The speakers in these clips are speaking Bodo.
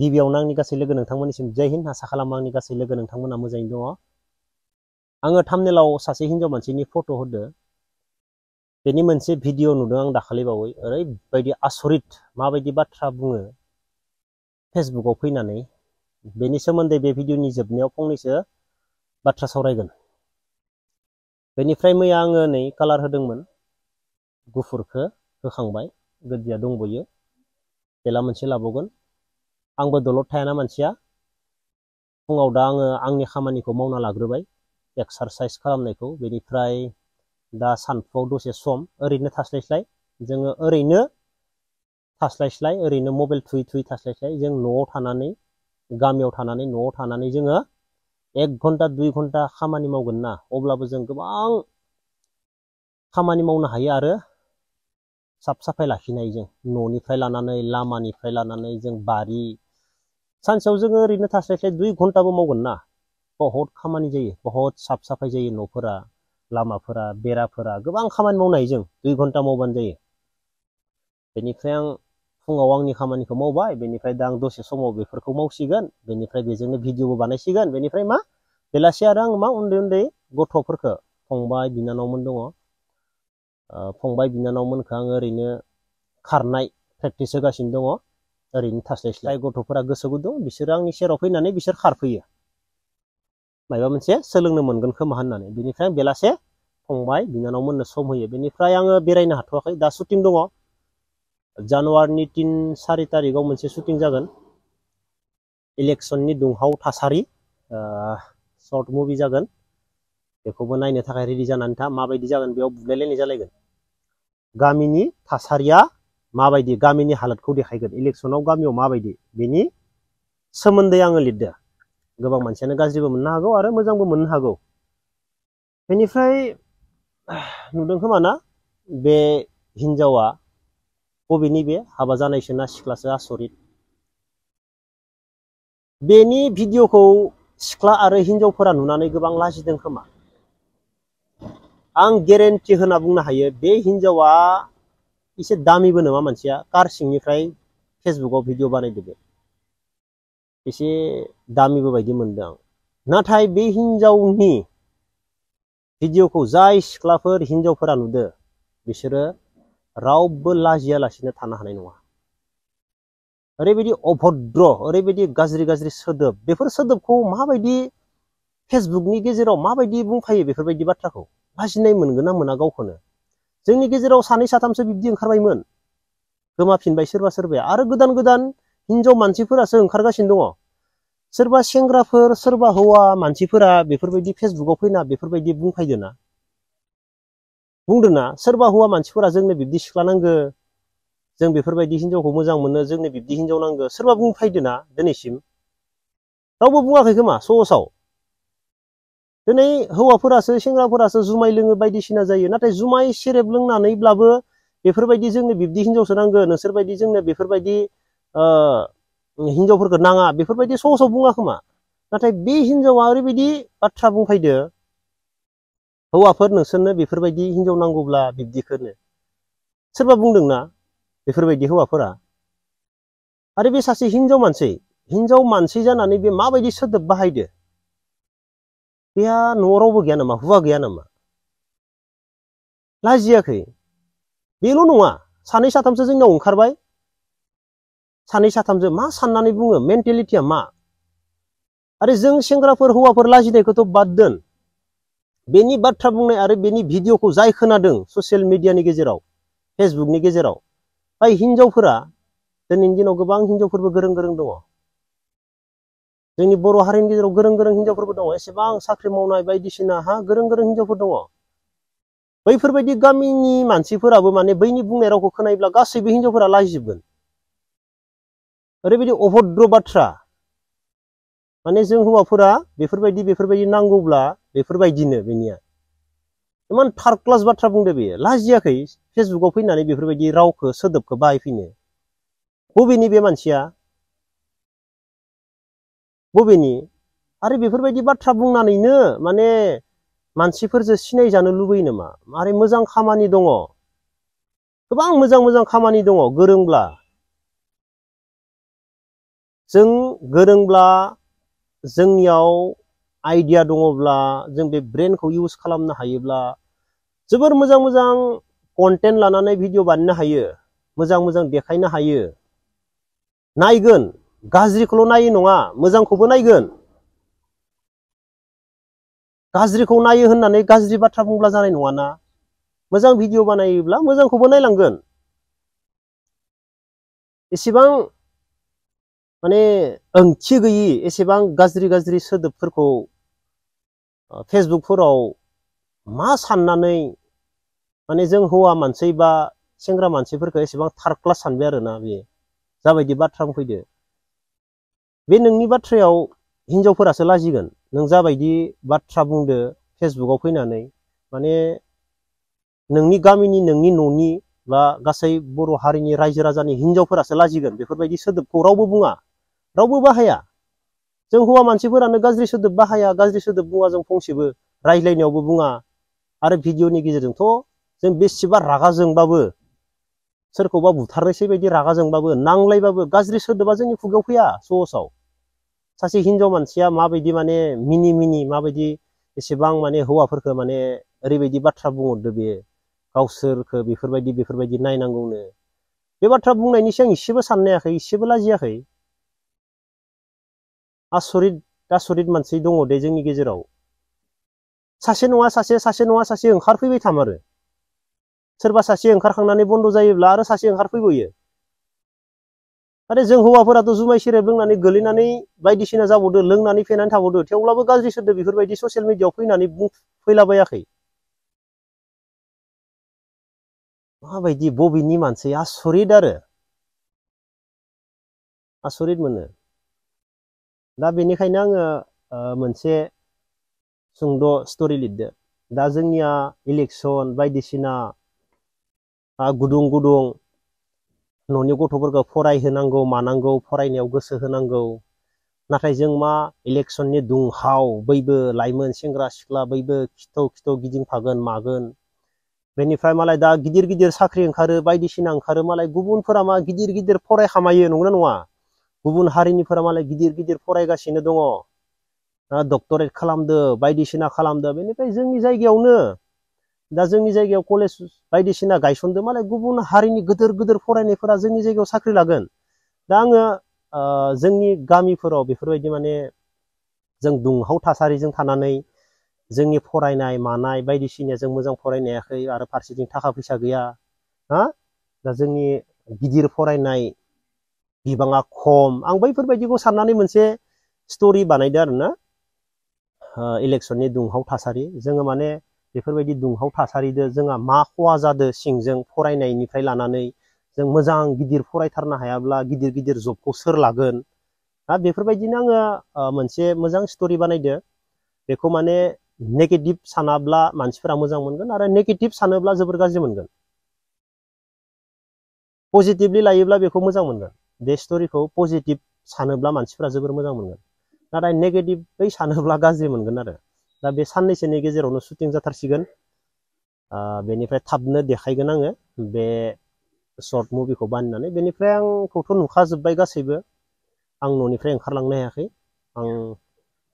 गिबियावनो आंनि गासै लोगो नोंथांमोननिसिम जय हिन्द आसा खालामो आंनि गासै लोगो नोंथांमोना मोजाङैनो दङ। आङो थाम्बनेलाव सासे हिनजाव मानसिनि फट' होदो। बेनि मोनसे भिडिअ नुदों आं दाखालि बावै, ओरैबायदि आसरित माबायदि बाथ्रा बुङो फेसबुकाव फैनानै। बेनि सोमोन्दै बे भिडिअनि जोबनायाव फंनैसो बाथ्रा सावरायगोन। बेनिफ्राय मैया आङो नै कालार होदोंमोन, गुफुरखौ होखांबाय, गोज्जाया दंबोयो, बेला मोनसे लाबावगोन। आंबो दलद थायाना मानसिया, फुङाव दा आङो आंनि खामानिखौ मावना लाग्रोबाय, एक्सारसाइस खालामनायखौ। बेनिफ्राय दा सानफुआव दसे सम ओरैनो थास्लायस्लाय, जोङो ओरैनो थास्लायस्लाय, ओरैनो मबाइल थुयै थुयै थास्लायस्लाय, जों न'आव थानानै, गामियाव थानानै, न'आव थानानै जोङो 1 घन्टा 2 घन्टा खामानि मावगोन ना, अब्लाबो जों गोबां खामानि मावनो हायो आरो साफ साफाय लाखिनो हायो। जों न'निफ्राय लानानै, लामानिफ्राय लानानै, जों बारि, सानसेयाव जोङो ओरैनो थास्लायस्लाय 2 घन्टाबो मावगोन ना, बहुत खामानि जायो, बहुत साफ साफाय जायो न'फोरा, लामाफोरा, बेराफोरा, गोबां खामानि मावनो हायो जों 2 घन्टा मावबानो जायो। बेनिफ्राय आं फुङाव आंनि खामानिखौ मावबाय, बेनिफ्राय दा आं दसे समाव बेफोरखौ मावसिगोन, बेनिफ्राय बेजोंनो भिडिअबो बानायसिगोन। बेनिफ्राय मा बेलासि आरो आं मा उन्दै उन्दै गथ'फोरखौ, फंबाय बिनानावमोन दङ, फंबाय बिनानावमोनखौ आङो ओरैनो खारनाय प्रेक्टिस होगासिनो दङ, ओरैनो थास्लायस्लाय। गथ'फोरा गोसो गुदुं, बिसोरो आंनि सेराव फैनानै बिसोर खारफैयो, माबा मोनसे सोलोंनो मोनगोन खोमा होननानै। बेनिफ्राय बेलासे फंबाय बिनानावमोननो सम होयो। बेनिफ्राय आङो बेरायनो हाथ'वाखै, दा शुटिं दङ। जानुवारिनि 3-4 तारिखआव मोनसे शुटिं जागोन, इलेक्सननि दुंहाव थासारि, शर्ट मुभि जागोन। बेखौबो नायनो थाखाय रेडि जानानै था। माबायदि जागोन, बेयाव बुलायलायनाय जालायगोन। गामिनि थासारिया माबायदि, गामिनि हालोदखौ देखायगोन, इलेक्सनाव गामियाव माबायदि, बेनि सोमोन्दै आङो लिरदों। गोबां मानसियानो गाज्रिबो मोननो हागौ आरो मोजांबो मोननो हागौ। बेनिफ्राय नुदों खोमा ना, बे हिनजावा बबेनि, बे हाबा जानायसो ना सिख्लासो, आसरित। बेनि भिडिअखौ सिख्ला आरो हिनजावफोरा नुनानै गोबां लाजिदों खोमा। आं गेरेन्टि होना बुंनो हायो, बे हिनजावा एसे दामिबो नङा मानसिया, कार सिंनिफ्राय फेसबुकाव भिडिअ बानायदो। बे एसे दामिबो बायदि मोनदों आं। नाथाय बे हिनजावनि भिडिअखौ जाय सिख्लाफोर हिनजावफोरा नुदो, बिसोरो रावबो लाजियालासिनो थानो हानाय नङा। ओरैबायदि अभद्र, ओरैबायदि गाज्रि गाज्रि सोदोब, बेफोर सोदोबखौ माबायदि फेसबुकनि गेजेराव माबायदि बुंफायो बेफोरबायदि बाथ्राखौ? लाजिनाय मोनगोन ना मोना गावखौनो? जोंनि गेजेराव 2-3सो बिब्दि ओंखारबायमोन, गोमाफिनबाय सोरबा सोरबाया, आरो गोदान गोदान हिनजाव मानसिफोरासो ओंखारगासिनो दङ। सोरबा सेंग्राफोर, सोरबा हौवा मानसिफोरा बेफोरबायदि फेसबुकाव फैना बेफोरबायदि बुंफायदोना, बुंदोना। सोरबा हौवा मानसिफोरा जोंनो बिब्दि सिख्ला नांगो, जों बेफोरबायदि हिनजावखौ मोजां मोनो, जोंनो बिब्दि हिनजाव नांगो, सोरबा बुंफायदोना? दिनैसिम रावबो बुङाखै खोमा सहसाव। दिनै हौवाफोरासो, सेंग्राफोरासो जुमाय लोङो, बायदिसिना जायो। नाथाय जुमाय सेरेब लोंनानैब्लाबो बेफोरबायदि जोंनो बिब्दि हिनजावसो नांगो, नोंसोरबायदि जोंनो बेफोरबायदि हिनजावफोरखौ नाङा, बेफोरबायदि सहसाव बुङा खोमा। नाथाय बे हिनजावा ओरैबायदि बाथ्रा बुंफैदो, हौवाफोर नोंसोरनो बेफोरबायदि हिनजाव नांगौब्ला बिब्दिखौनो सोरबा बुंदोंना, बेफोरबायदि हौवाफोरा। आरो बे सासे हिनजाव मानसि जानानै बे माबायदि सोदोब बाहायदो? बेहा न'आव रावबो गैया नामा, हुवा गैया नामा? लाजियाखै? बेल' नङा, 2-3सो जोंनाव ओंखारबाय। 2-3सो मा साननानै बुङो, मेन्टेलिटिया मा? आरो जों सेंग्राफोर, हौवाफोर लाजिनायखौथ' बाद दोन, बेनि बाथ्रा बुंनाय आरो बेनि भिडिअखौ जाय खोनादों ससियेल मिडियानि गेजेराव, फेसबुकनि गेजेराव, बाय हिनजावफोरा, दिनैनि दिनाव गोबां हिनजावफोरबो गोरों गोरों दङ। जोंनि बर' हारिनि गेजेराव गोरों गोरों हिनजावफोरबो दङ, एसेबां साख्रि मावनाय बायदिसिना गोरों गोरों हिनजावफोर दङ। बैफोरबायदि गामिनि मानसिफोराबो माने बैनि बुंनाय रावखौ खोनायोब्ला गासैबो हिनजावफोरा लाजिजोबगोन। ओरैबायदि अभद्र बाथ्रा, माने जों हौवाफोरा बेफोरबायदि नांगौब्ला बेफोरबायदिनो बेनिया इमान थार्ड क्लास बाथ्रा बुंदो बेयो। लाजियाखै फेसबुकाव फैनानै बेफोरबायदि रावखौ, सोदोबखौ बाहायफैनो? बबेनि बे मानसिया, बबेनि? आरो बेफोरबायदि बाथ्रा बुंनानैनो माने मानसिफोरजों सिनायजानो लुबैयो नामा? मारै मोजां खामानि दङ, गोबां मोजां मोजां खामानि दङ, गोरोंब्ला जों गोरोंब्ला जोंनियाव आइडिया दङब्ला जों बे ब्रेनखौ इउज खालामनो हायोब्ला जोबोर मोजां मोजां कन्टेन्ट लानानै भिडिअ बानायनो हायो, मोजां मोजां देखायनो हायो। नायगोन, गाज्रिखौल' नायो नङा, मोजांखौबो नायगोन। गाज्रिखौ नायो होननानै गाज्रि बाथ्रा बुंब्ला जानाय नङाना। मोजां भिडिअ बानायोब्ला मोजांखौबो नायलांगोन। एसेबां माने ओंथि गैयि एसेबां गाज्रि गाज्रि सोदोबफोरखौ फेसबुकफोराव मा साननानै माने जों हौवा मानसि बा सेंग्रा मानसिफोरखौ एसेबां थार्ड क्लास सानबाय आरोना बे जाबायदि बाथ्रा बुंफैदो। बे नोंनि बाथ्रायाव हिनजावफोरासो लाजिगोन। नों जाबायदि बाथ्रा बुंदो फेसबुकाव फैनानै माने नोंनि गामिनि नोंनि न'नि बा गासै बर' हारिनि रायजो राजानि हिनजावफोरासो लाजिगोन। बेफोरबायदि सोदोबखौ रावबो बुङा, रावबो बाहाया। जों हौवा मानसिफोरानो गाज्रि सोदोब बाहाया, गाज्रि सोदोब बुङा जों फंसेबो, रायज्लायनायावबो बुङा। आरो भिडिअनि गेजेरजोंथ' जों बेसेबा रागा जोंबाबो, सोरखौबा बुथारनोसै बायदि रागा जोंबाबो, नांलायबाबो गाज्रि सोदोबा जोंनि खुगायाव फैया सहसाव। सासे हिनजाव मानसिया माबायदि माने मिनि मिनि माबायदि एसेबां माने हौवाफोरखौ माने ओरैबायदि बाथ्रा बुंहरदो बे गावसोरखौ बेफोरबायदि नायनांगौनो। बे बाथ्रा बुंनायनि सिगां इसेबो साननायाखै, इसेबो लाजियाखै। आसरित मानसि दङ दे जोंनि गेजेराव। सासे नङा सासे, सासे नङा सासे ओंखारफैबाय थामारो। सोरबा सासे ओंखारखांनानै बन्द' जायोब्ला आरो सासे ओंखारफैबायो। आरो जों हौवाफोराथ' जुमाय सेरेब लोंनानै गोलैनानै बायदिसिना जाबावदो, लोंनानै फेनानै थाबावदो, थेवब्लाबो गाज्रि सोदोब बेफोरबायदि ससियेल मिडियाआव फैनानै फैलाबायाखै। माबायदि बबेनि मानसि, आसरित आरो आसरित मोनो। दा बेनिखायनो आङो मोनसे सुंद' स्ट'रि लिरदो। दा जोंनिया इलेक्सन बायदिसिना गुदुं गुदुं न'नि गथ'फोरखौ फरायहोनांगौ मानांगौ, फरायनायाव गोसो होनांगौ। नाथाय जों मा इलेक्सननि दुंहाव, बयबो लाइमोन सेंग्रा सिख्ला बयबो खिथौ गिदिंफागोन मागोन। बेनिफ्राय मालाय दा गिदिर गिदिर साख्रि ओंखारो, बायदिसिना ओंखारो, मालाय गुबुनफोरा मा गिदिर गिदिर फरायखामायो, नंगौना नङा? गुबुन हारिनिफोरा मालाय गिदिर गिदिर फरायगासिनो दङ, डक्टरेट खालामदो, बायदिसिना खालामदो। बेनिफ्राय जोंनि जायगायावनो दा जोंनि जायगायाव कलेज बायदिसिना गायसनदो, मालाय गुबुन हारिनि गिदिर गिदिर फरायनायफोरा जोंनि जायगायाव साख्रि लागोन। दा आङो जोंनि गामिफोराव बेफोरबायदि माने जों दुंहाव थासारिजों थानानै जोंनि फरायनाय मानाय बायदिसिना जों मोजां फरायनो हायाखै, आरो फारसेथिं थाखा फैसा गैया। दा जोंनि गिदिर फरायनाय बिबाङा खम। आं बैफोरबायदिखौ साननानै मोनसे स्ट'रि बानायदो आरोना। इलेक्सननि दुंहाव थासारि, जोङो माने बेफोरबायदि दुंहाव थासारिजों जोंहा मा खहा जादों सिंजों, फरायनायनिफ्राय लानानै जों मोजां गिदिर फरायथारनो हायाब्ला गिदिर गिदिर जबखौ सोर लागोन। दा बेफोरबायदिनो आङो मोनसे मोजां स्ट'रि बानायदो। बेखौ माने नेगेटिभ सानाब्ला मानसिफोरा मोजां मोनगोन, आरो नेगेटिभ सानोब्ला जोबोर गाज्रि मोनगोन। पजिटिभलि लायोब्ला बेखौ मोजां मोनगोन। बे स्ट'रिखौ पजिटिभ सानोब्ला मानसिफोरा जोबोर मोजां मोनगोन, नाथाय नेगेटिभै सानोब्ला गाज्रि मोनगोन आरो। दा बे साननैसोनि गेजेरावनो शुटिं जाथारसिगोन। बेनिफ्राय थाबनो देखायगोन आङो बे शर्ट मुभिखौ बानायनानै। बेनिफ्राय आंखौथ' नुखाजोब्बाय गासैबो। आं न'निफ्राय ओंखारलांनो हायाखै। आं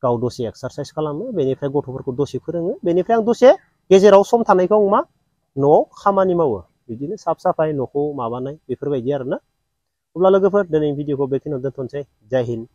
गाव दसे एक्सारसाइस खालामो, बेनिफ्राय गथ'फोरखौ दसे फोरोङो, बेनिफ्राय आं दसे गेजेराव सम थानायखौ आं मा न'आव खामानि मावो, बिदिनो साफ साफाय न'खौ माबानाय बेफोरबायदि आरोना। अब्ला लोगोफोर दिनै भिडिअखौ बेखिनियाव दोनथ'नोसै। जय हिन्द।